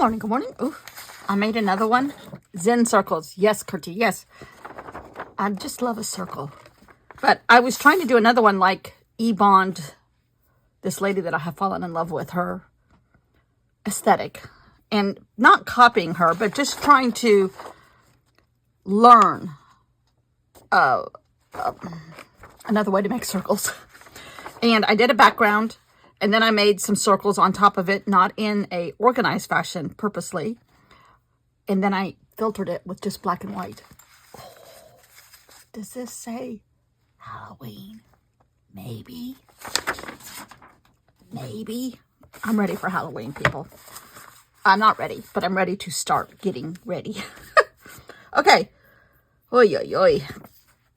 morning, good morning. Ooh, I made another one. Zen circles. Yes, Kurtie, yes. I just love a circle. But I was trying to do another one like E-Bond, this lady that I have fallen in love with, her aesthetic. And not copying her, but just trying to learn another way to make circles. And I did a background, and then I made some circles on top of it, not in a organized fashion, purposely. And then I filtered it with just black and white. Oh, does this say Halloween? Maybe. Maybe. I'm ready for Halloween, people. I'm not ready, but I'm ready to start getting ready. Okay. Oy, oy, oy.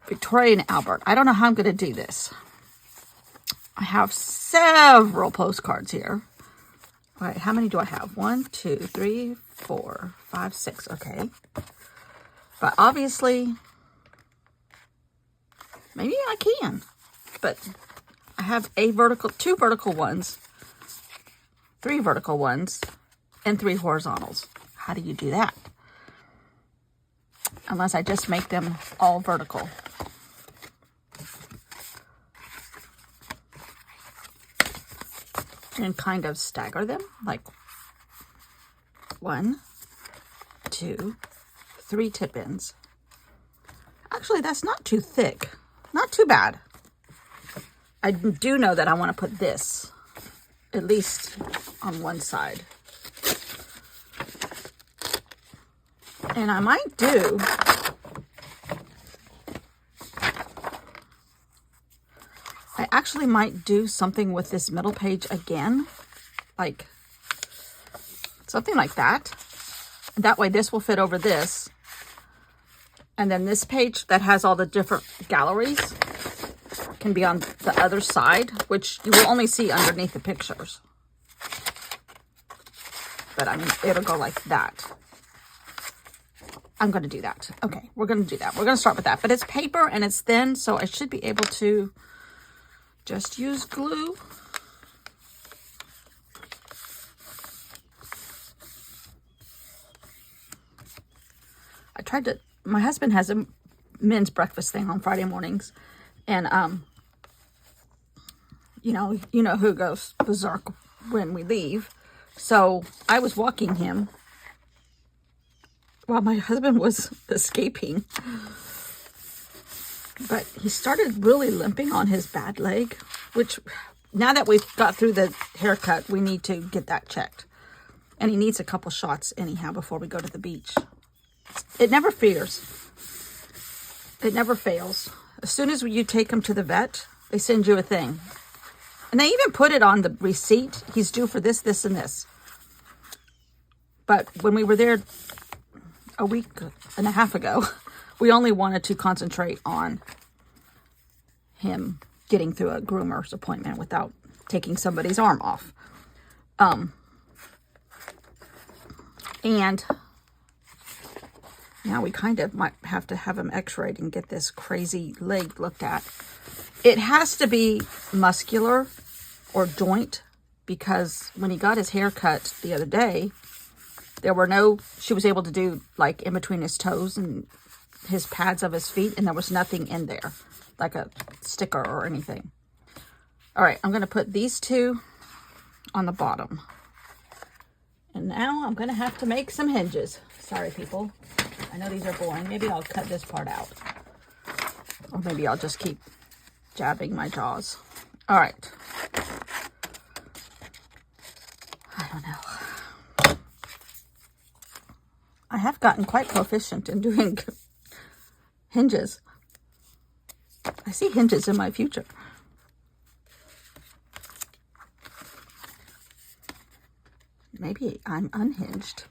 Victoria and Albert. I don't know how I'm going to do this. I have several postcards here. All right, how many do I have? 1, 2, 3, 4, 5, 6. Okay. But obviously, maybe I can. But I have two vertical ones, 3 vertical ones, and 3 horizontals. How do you do that? Unless I just make them all vertical. And kind of stagger them, like 1, 2, 3 tip ends. Actually, that's not too thick. Not too bad. I do know that I want to put this at least on one side. And I might do I actually might do something with this middle page again, like something like that. That way this will fit over this. And then this page that has all the different galleries can be on the other side, which you will only see underneath the pictures. But I mean, it'll go like that. I'm going to do that. Okay, we're going to do that. We're going to start with that. But it's paper and it's thin, so I should be able to just use glue. I tried to, my husband has a men's breakfast thing on Friday mornings. And, you know who goes berserk when we leave. So I was walking him while my husband was escaping. But he started really limping on his bad leg, which now that we've got through the haircut, we need to get that checked. And he needs a couple shots anyhow before we go to the beach. It never fears. It never fails. As soon as you take him to the vet, they send you a thing. And they even put it on the receipt. He's due for this, this, and this. But when we were there a week and a half ago, we only wanted to concentrate on him getting through a groomer's appointment without taking somebody's arm off. And now we kind of might have to have him x-rayed and get this crazy leg looked at. It has to be muscular or joint, because when he got his hair cut the other day, she was able to do like in between his toes and his pads of his feet, and there was nothing in there, like a sticker or anything. All right, I'm going to put these 2 on the bottom. And now I'm going to have to make some hinges. Sorry, people. I know these are boring. Maybe I'll cut this part out. Or maybe I'll just keep jabbing my jaws. All right. I don't know. I have gotten quite proficient in doing hinges. I see hinges in my future. Maybe I'm unhinged.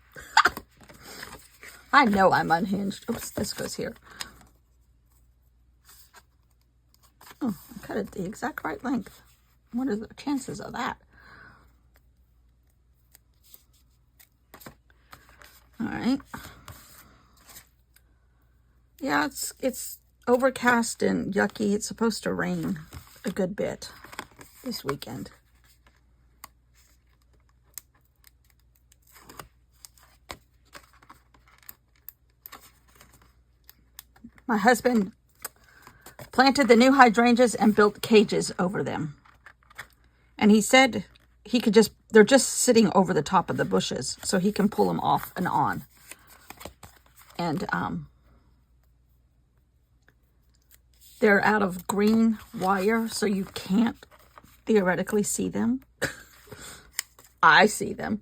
I know I'm unhinged. Oops, this goes here. Oh, I cut it the exact right length. What are the chances of that? All right. Yeah, it's overcast and yucky. It's supposed to rain a good bit this weekend. My husband planted the new hydrangeas and built cages over them. And he said he could just, they're just sitting over the top of the bushes, so he can pull them off and on. And they're out of green wire, so you can't theoretically see them. I see them.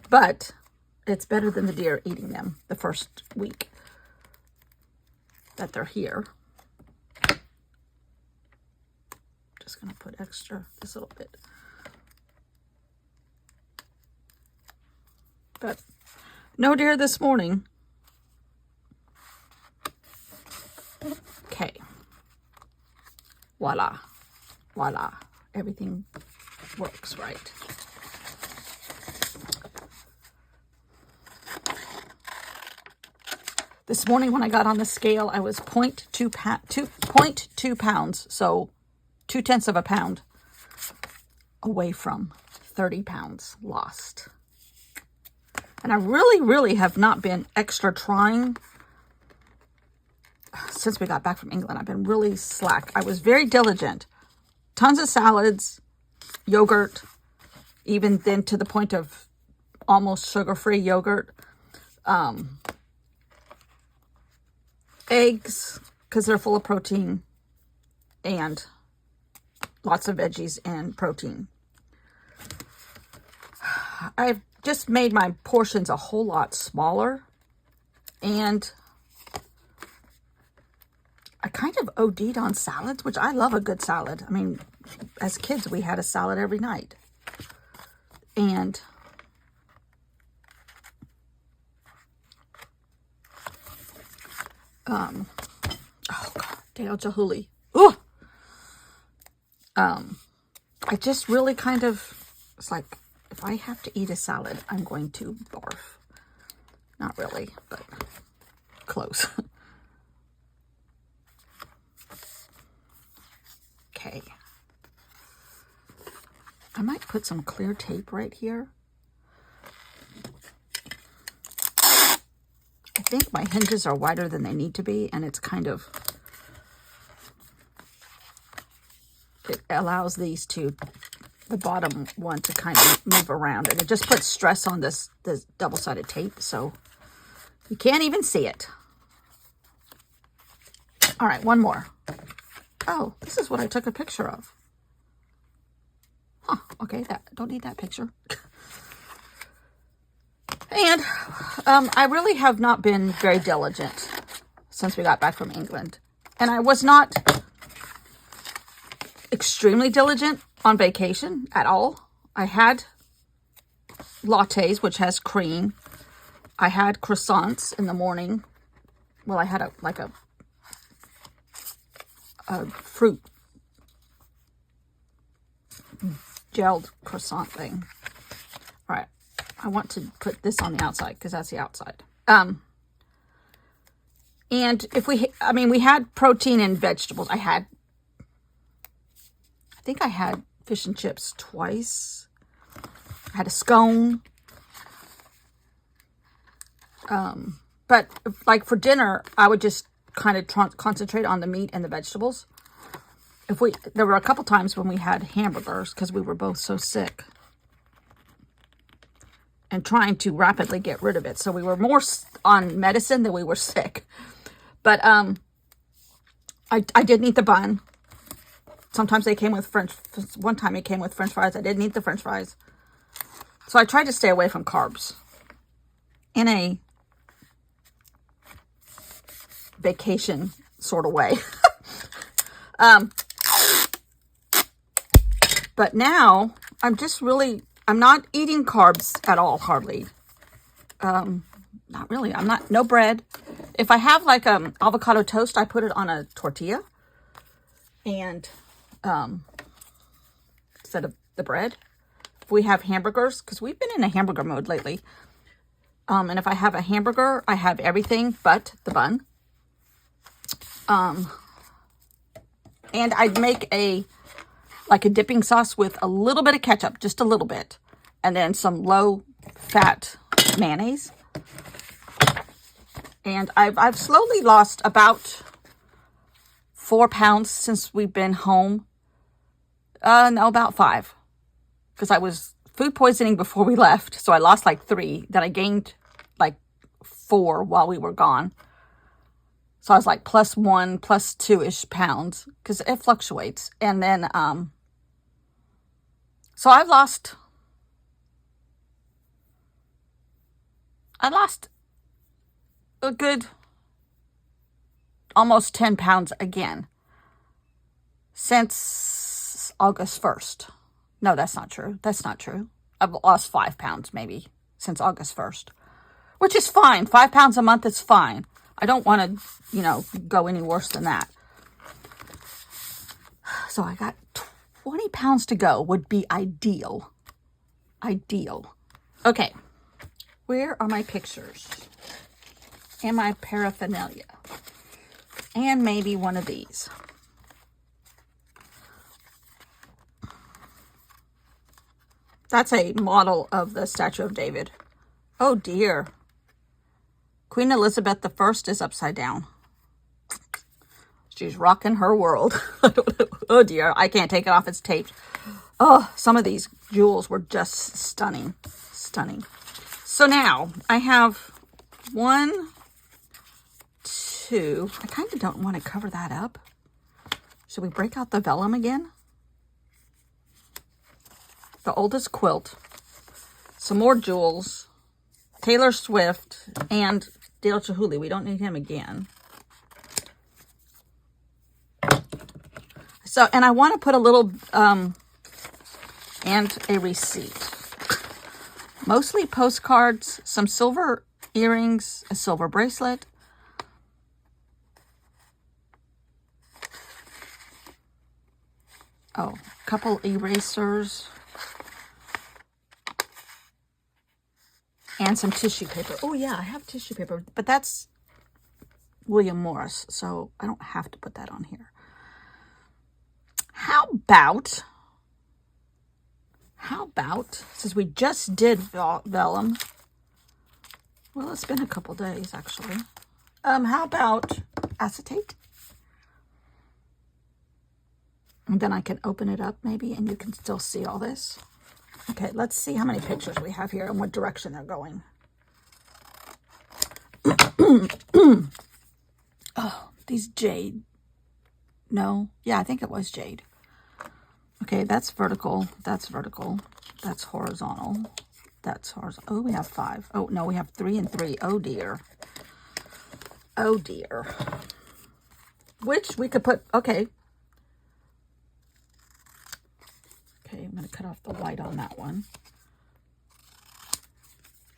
But it's better than the deer eating them the first week that they're here. Just going to put extra, this little bit. But no deer this morning. Okay. Voila. Voila. Everything works right. This morning when I got on the scale, I was 0.2 pounds, so 0.2 of a pound away from 30 pounds lost. And I really have not been extra trying since we got back from England. I've been really slack. I was very diligent. Tons of salads, yogurt, even then to the point of almost sugar-free yogurt. Eggs, because they're full of protein, and lots of veggies and protein. I've just made my portions a whole lot smaller, and I kind of OD'd on salads, which I love a good salad. I mean, as kids, we had a salad every night. And oh God, Dale Jahuli. Ooh! I just really kind of, it's like, if I have to eat a salad, I'm going to barf. Not really, but close. Okay. I might put some clear tape right here. I think my hinges are wider than they need to be, and it's kind of, it allows these to, the bottom one to kind of move around, and it just puts stress on this double-sided tape, so you can't even see it. All right, one more. Oh, this is what I took a picture of. Huh, okay, don't need that picture. And I really have not been very diligent since we got back from England. And I was not extremely diligent on vacation at all. I had lattes, which has cream. I had croissants in the morning. Well, I had a fruit gelled croissant thing. All right. I want to put this on the outside because that's the outside. And if we had protein and vegetables. I think I had fish and chips twice. I had a scone. But like for dinner, I would just kind of concentrate on the meat and the vegetables. There were a couple times when we had hamburgers because we were both so sick and trying to rapidly get rid of it. So we were more on medicine than we were sick. But I didn't eat the bun. Sometimes they came with one time it came with French fries. I didn't eat the French fries. So I tried to stay away from carbs in a vacation sort of way. But now I'm not eating carbs at all, hardly. Not really. No bread. If I have like avocado toast, I put it on a tortilla and instead of the bread. If we have hamburgers, because we've been in a hamburger mode lately. And if I have a hamburger, I have everything but the bun. And I'd make a dipping sauce with a little bit of ketchup, just a little bit, and then some low-fat mayonnaise. And I've slowly lost about 4 pounds since we've been home. No, about 5. Because I was food poisoning before we left. So I lost like 3. Then I gained like 4 while we were gone. So I was like +1, +2-ish pounds. Because it fluctuates. And then, so I lost a good almost 10 pounds again since August 1st. No, that's not true. That's not true. I've lost 5 pounds maybe since August 1st, which is fine. 5 pounds a month is fine. I don't want to, go any worse than that. So I got 20 pounds to go would be ideal. Ideal. Okay. Where are my pictures? And my paraphernalia? And maybe one of these. That's a model of the Statue of David. Oh dear. Queen Elizabeth I is upside down. She's rocking her world. Oh dear, I can't take it off. It's taped. Oh, some of these jewels were just stunning. Stunning. So now I have 1, 2. I kind of don't want to cover that up. Should we break out the vellum again? The oldest quilt. Some more jewels. Taylor Swift and Dale Chihuly. We don't need him again. So, and I want to put a little, and a receipt. Mostly postcards, some silver earrings, a silver bracelet. Oh, a couple erasers. And some tissue paper. Oh yeah, I have tissue paper, but that's William Morris, so I don't have to put that on here. How about, since we just did vellum, well, it's been a couple days, actually. How about acetate? And then I can open it up, maybe, and you can still see all this. Okay, let's see how many pictures we have here and what direction they're going. Oh, these jade. No, yeah, I think it was jade. Okay, that's vertical. That's vertical. That's horizontal. That's horizontal. Oh, we have 5. Oh, no, we have 3 and 3. Oh, dear. Oh, dear. Which we could put, okay. Okay, I'm going to cut off the white on that one.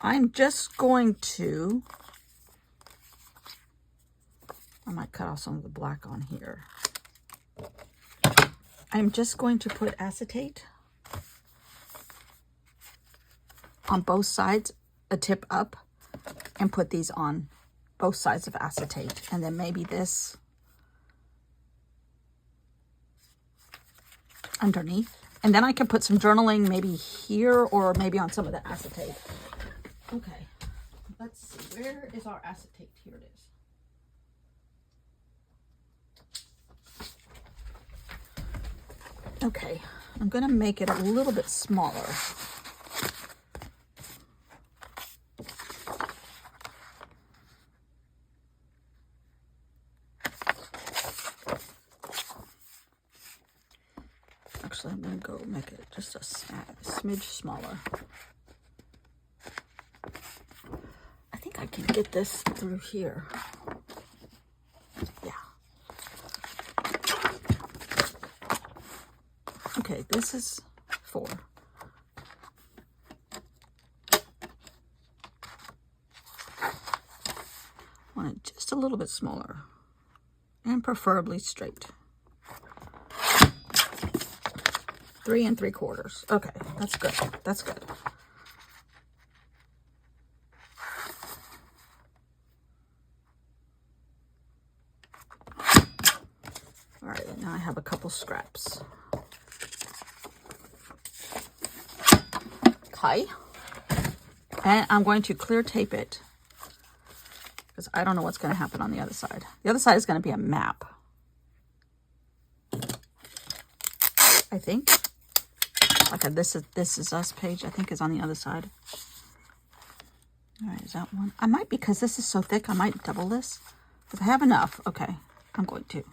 I'm just going to, I might cut off some of the black on here. I'm just going to put acetate on both sides, a tip up, and put these on both sides of acetate. And then maybe this underneath. And then I can put some journaling maybe here or maybe on some of the acetate. Okay, let's see. Where is our acetate? Here it is. Okay, I'm going to make it a little bit smaller. Actually, I'm going to go make it just a smidge smaller. I think I can get this through here. Yeah. Okay, this is 4. I want it just a little bit smaller and preferably straight. 3 3/4. Okay, that's good. That's good. All right, and now I have a couple scraps. Okay, and I'm going to clear tape it because I don't know what's going to happen on the other side. The other side is going to be a map, I think. Like a This Is Us page, I think, is on the other side. All right, is that one? I might, because this is so thick, I might double this. If I have enough, okay, I'm going to.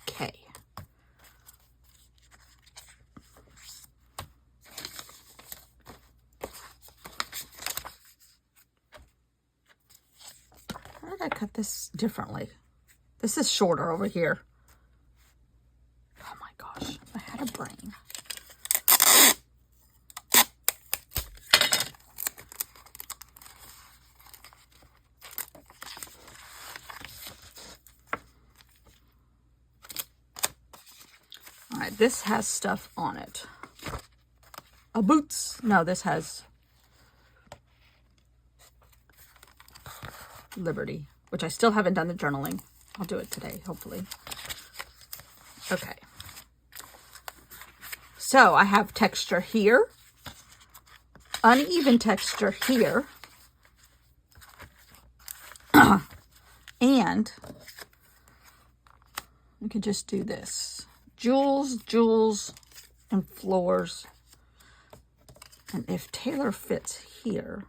Okay. How did I cut this differently? This is shorter over here. Oh my gosh, if I had a brain. All right, this has stuff on it. A boots. No, this has Liberty, which I still haven't done the journaling. I'll do it today, hopefully. Okay. So I have texture here, uneven texture here, and we could just do this. Jewels, jewels, and floors. And if Taylor fits here,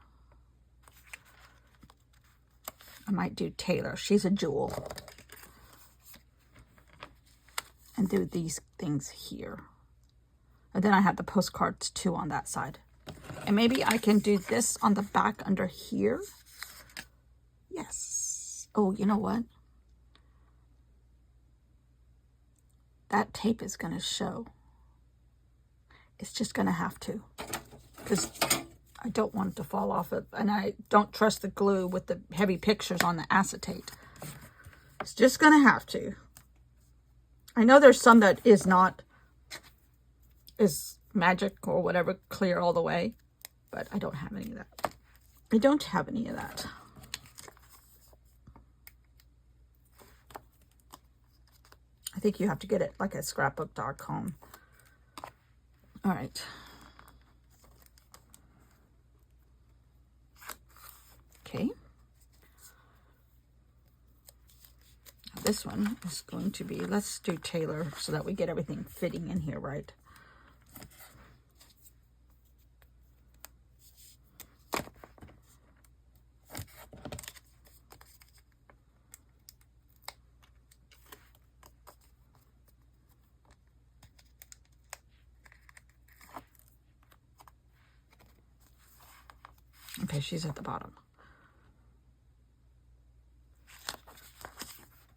I might do Taylor. She's a jewel. And do these things here. And then I have the postcards too on that side. And maybe I can do this on the back under here. Yes. Oh, you know what? That tape is going to show. It's just going to have to. Because I don't want it to fall off it. And I don't trust the glue with the heavy pictures on the acetate. It's just going to have to. I know there's some that is not is magic or whatever, clear all the way. But I don't have any of that. I don't have any of that. I think you have to get it like at scrapbook.com. All right. Okay. Now this one is going to be, let's do Taylor so that we get everything fitting in here, right? Okay, she's at the bottom.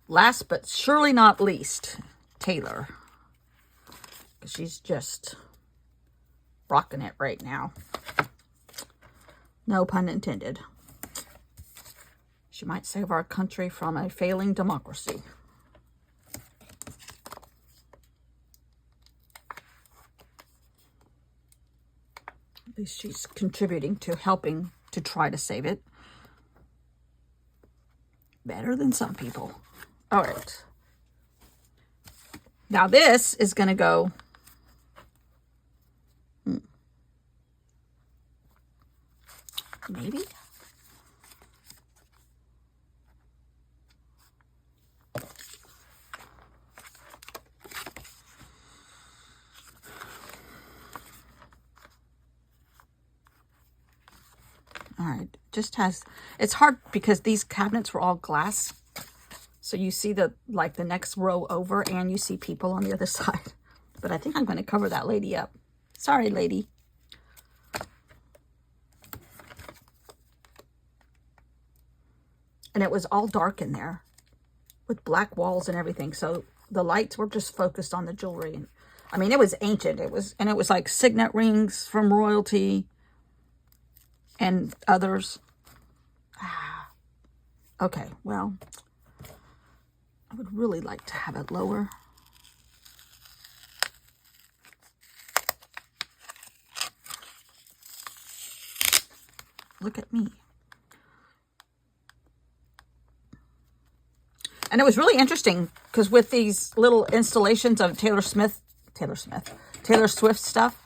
Last but surely not least, Taylor. She's just rocking it right now. No pun intended. She might save our country from a failing democracy. At least she's contributing to helping to try to save it. Better than some people. All right. Now this is going to go. Maybe. All right, just has, it's hard because these cabinets were all glass. So you see the, like the next row over and you see people on the other side. But I think I'm going to cover that lady up. Sorry, lady. And it was all dark in there with black walls and everything. So the lights were just focused on the jewelry. And I mean, it was ancient. It was like signet rings from royalty and others. Okay, well, I would really like to have it lower. Look at me. And it was really interesting because with these little installations of Taylor Swift stuff,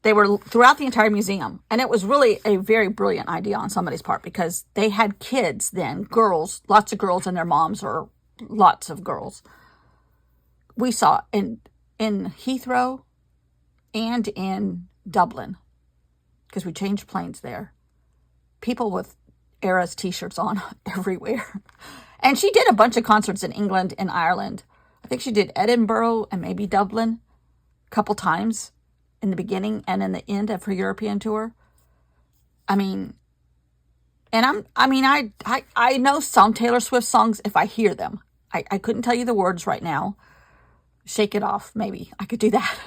They were throughout the entire museum. And it was really a very brilliant idea on somebody's part because they had kids then, girls, lots of girls and their moms, or lots of girls. We saw in Heathrow and in Dublin, because we changed planes there, people with Eras t-shirts on everywhere. And she did a bunch of concerts in England and Ireland. I think she did Edinburgh and maybe Dublin a couple times in the beginning and in the end of her European tour. I mean, and I know some Taylor Swift songs if I hear them. I couldn't tell you the words right now. Shake It Off, maybe. I could do that.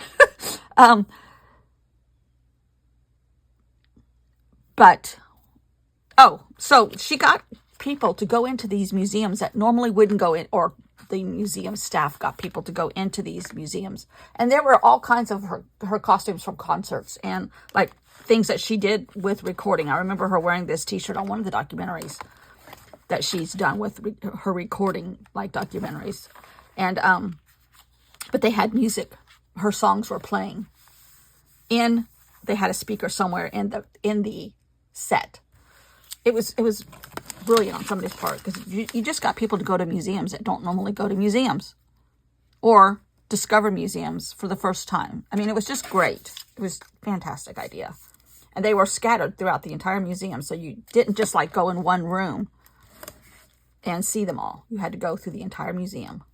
So she got people to go into these museums that normally wouldn't go in, or the museum staff got people to go into these museums. And there were all kinds of her costumes from concerts and like things that she did with recording. I remember her wearing this t-shirt on one of the documentaries that she's done with her recording, like documentaries. And, but they had music. Her songs were playing they had a speaker somewhere in the set. It was brilliant on somebody's part because you just got people to go to museums that don't normally go to museums or discover museums for the first time. I mean, it was just great. It was a fantastic idea. And they were scattered throughout the entire museum. So you didn't just like go in one room and see them all. You had to go through the entire museum.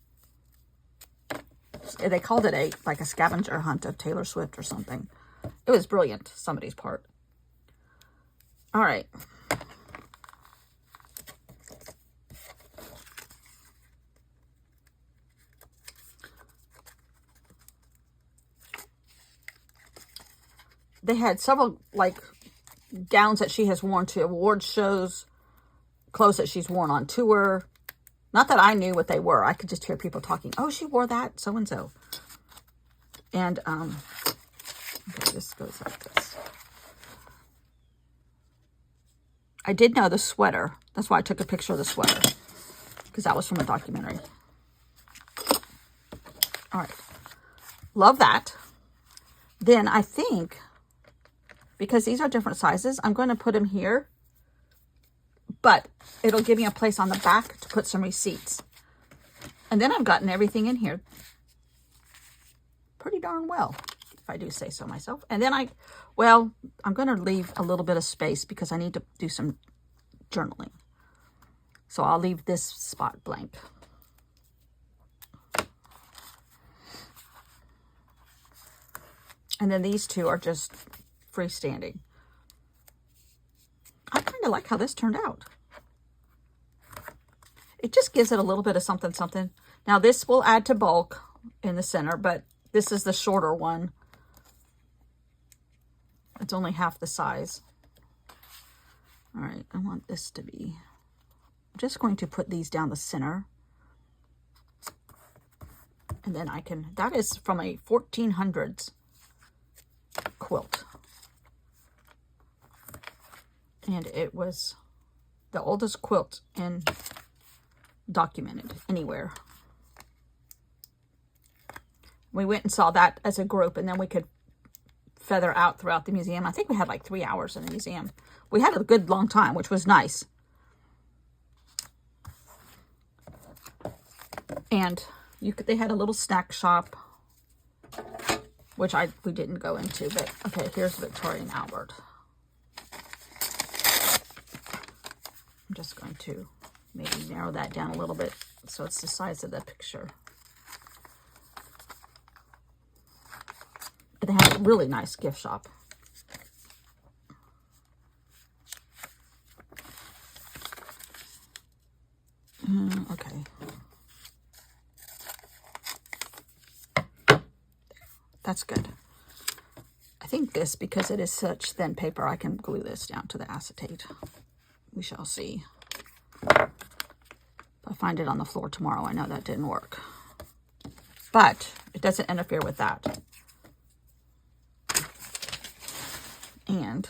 They called it like a scavenger hunt of Taylor Swift or something. It was brilliant, somebody's part. All right. They had several like gowns that she has worn to award shows, clothes that she's worn on tour. Not that I knew what they were. I could just hear people talking. Oh, she wore that, so-and-so. And, okay, this goes like this. I did know the sweater. That's why I took a picture of the sweater. Because that was from a documentary. All right. Love that. Then I think, because these are different sizes, I'm going to put them here. But it'll give me a place on the back to put some receipts. And then I've gotten everything in here pretty darn well, if I do say so myself. And then I'm going to leave a little bit of space because I need to do some journaling. So I'll leave this spot blank. And then these two are just freestanding. I kind of like how this turned out. It just gives it a little bit of something, something. Now this will add to bulk in the center, but this is the shorter one. It's only half the size. All right, I want this to be, I'm just going to put these down the center. And then I can, that is from a 1400s quilt. And it was the oldest quilt documented anywhere. We went and saw that as a group, and then we could feather out throughout the museum. I think we had like 3 hours in the museum. We had a good long time, which was nice. And they had a little snack shop, which we didn't go into, but okay, here's Victoria and Albert. I'm just going to maybe narrow that down a little bit so it's the size of the picture. But they have a really nice gift shop. Okay. That's good. I think this, because it is such thin paper, I can glue this down to the acetate. We shall see. If I find it on the floor tomorrow, I know that didn't work. But it doesn't interfere with that. And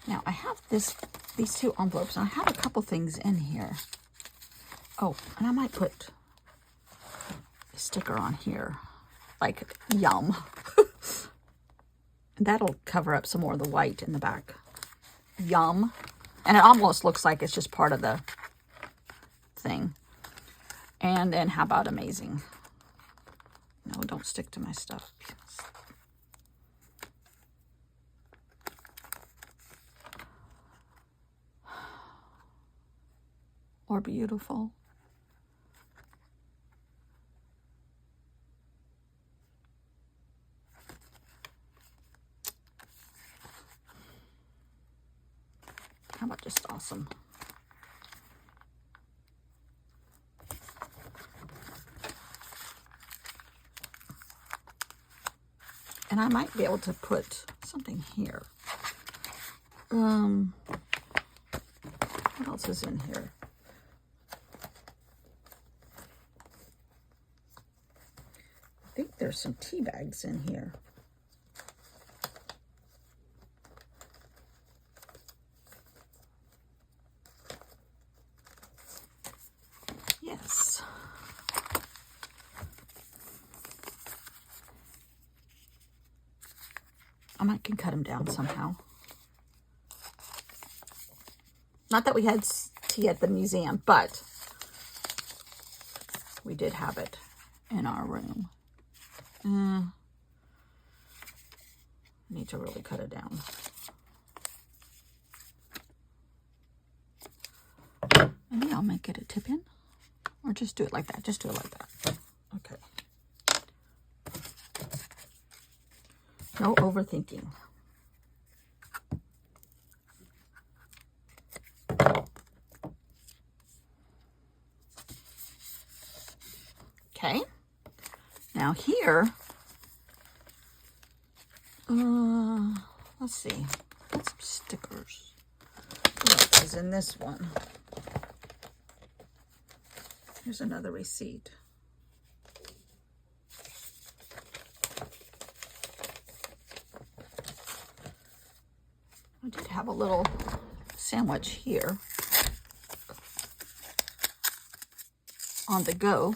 now I have these two envelopes, and I have a couple things in here. Oh, and I might put sticker on here. Like, yum. That'll cover up some more of the white in the back. Yum. And it almost looks like it's just part of the thing. And then how about amazing? No, don't stick to my stuff. Or beautiful. How about just awesome? And I might be able to put something here. What else is in here? I think there's some tea bags in here. Yes. I might can cut them down somehow. Not that we had tea at the museum, but we did have it in our room. Need to really cut it down. Maybe I'll make it a tip-in. Or just do it like that. Just do it like that. Okay. No overthinking. Okay. Now here, let's see. Got some stickers. What is in this one? Here's another receipt. I did have a little sandwich here on the go.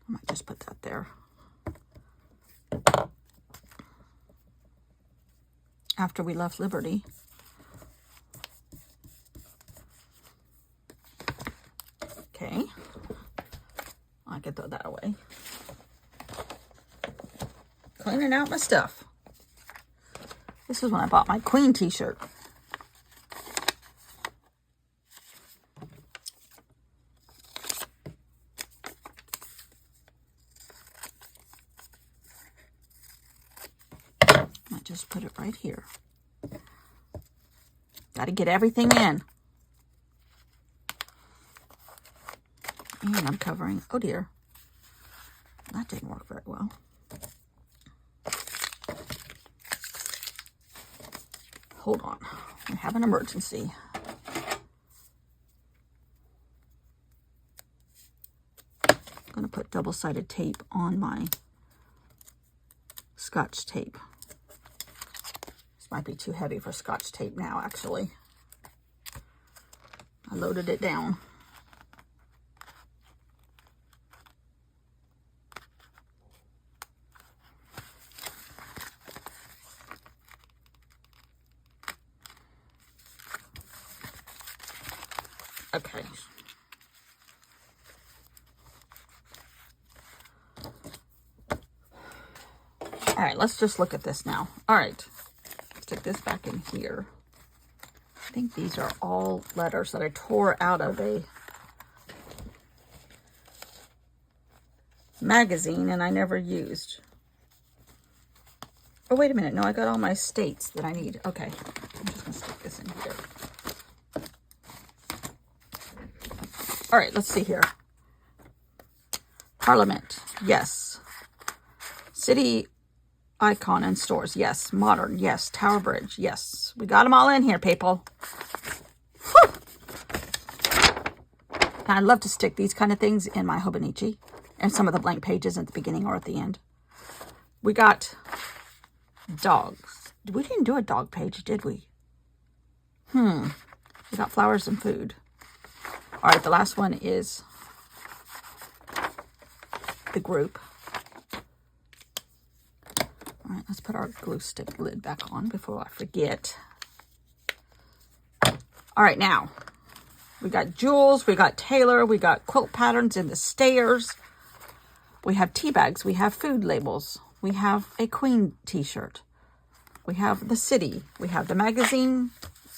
I might just put that there. After we left Liberty. Okay. I could throw that away. Cleaning out my stuff. This is when I bought my Queen t-shirt. I just put it right here. Got to get everything in. And I'm covering, oh dear, that didn't work very well. Hold on, we have an emergency. I'm gonna put double-sided tape on my Scotch tape. This might be too heavy for Scotch tape now, actually. I loaded it down. Okay. All right, let's just look at this now. All right, stick this back in here. I think these are all letters that I tore out of a magazine and I never used. Oh, wait a minute. No, I got all my states that I need. Okay, I'm just gonna stick this in here. All right, let's see here. Parliament, yes. City icon and stores, yes. Modern, yes. Tower Bridge, yes. We got them all in here, people. Whew. I'd love to stick these kind of things in my Hobonichi and some of the blank pages at the beginning or at the end. We got dogs. We didn't do a dog page, did we? We got flowers and food. All right, the last one is the group. All right, let's put our glue stick lid back on before I forget. All right, now we got Jules, we got Taylor, we got quilt patterns in the stairs. We have tea bags, we have food labels, we have a Queen t-shirt, we have the city, we have the magazine,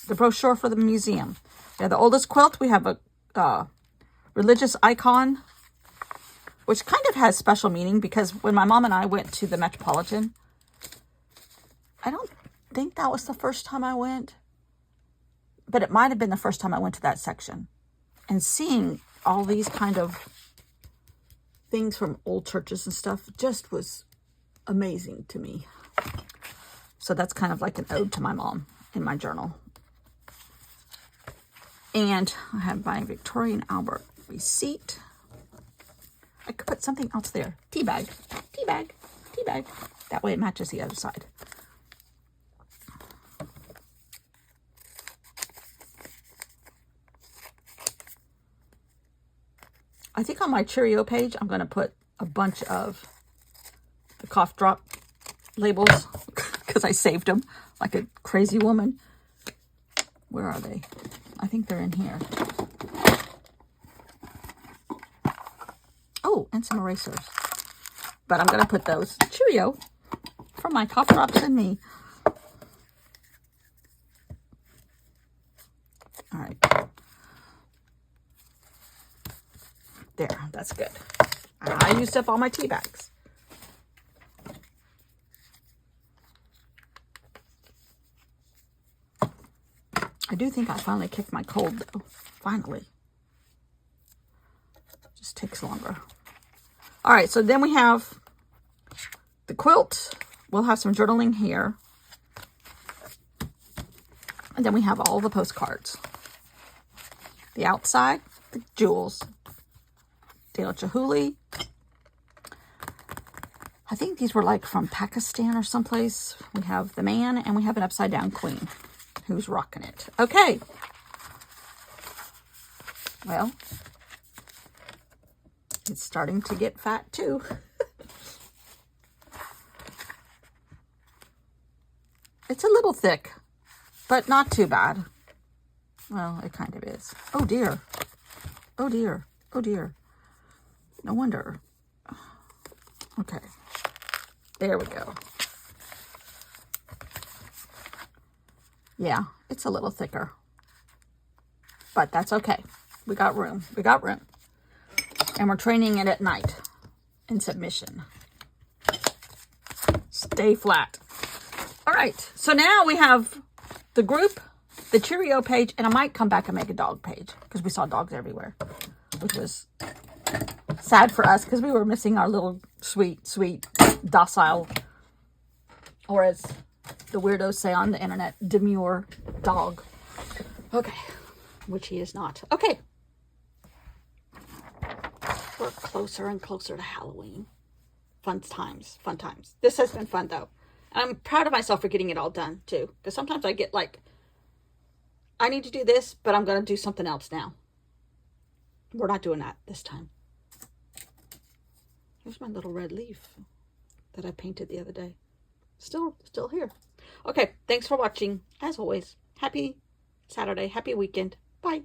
the brochure for the museum. We have the oldest quilt, we have a religious icon, which kind of has special meaning because when my mom and I went to the Metropolitan, I don't think that was the first time I went, but it might have been the first time I went to that section. And seeing all these kind of things from old churches and stuff just was amazing to me. So that's kind of like an ode to my mom in my journal. And I have my Victorian Albert receipt. I could put something else there. Tea bag, tea bag, tea bag. That way it matches the other side. I think on my Cheerio page, I'm going to put a bunch of the cough drop labels because I saved them like a crazy woman. Where are they? I think they're in here. Oh, and some erasers. But I'm going to put those Cheerio for my cough drops and me. All right. There, that's good. I used up all my tea bags. I do think I finally kicked my cold though. Finally. Just takes longer. All right, so then we have the quilt. We'll have some journaling here. And then we have all the postcards. The outside, the jewels. Dale Chihuly. I think these were like from Pakistan or someplace. We have the man and we have an upside down queen who's rocking it. Okay. Well, it's starting to get fat too. It's a little thick, but not too bad. Well, it kind of is. Oh dear. Oh dear. Oh dear. No wonder. Okay. There we go. Yeah, it's a little thicker. But that's okay. We got room. We got room. And we're training it at night in submission. Stay flat. All right. So now we have the group, the Cheerio page, and I might come back and make a dog page because we saw dogs everywhere, which was sad for us because we were missing our little sweet, docile, or as the weirdos say on the internet, demure dog. Okay, which he is not. Okay. We're closer and closer to Halloween. Fun times, fun times. This has been fun though. And I'm proud of myself for getting it all done too. Because sometimes I get like, I need to do this, but I'm going to do something else now. We're not doing that this time. Here's my little red leaf that I painted the other day. Still here. Okay, thanks for watching. As always, happy Saturday, happy weekend. Bye.